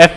F۔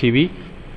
CV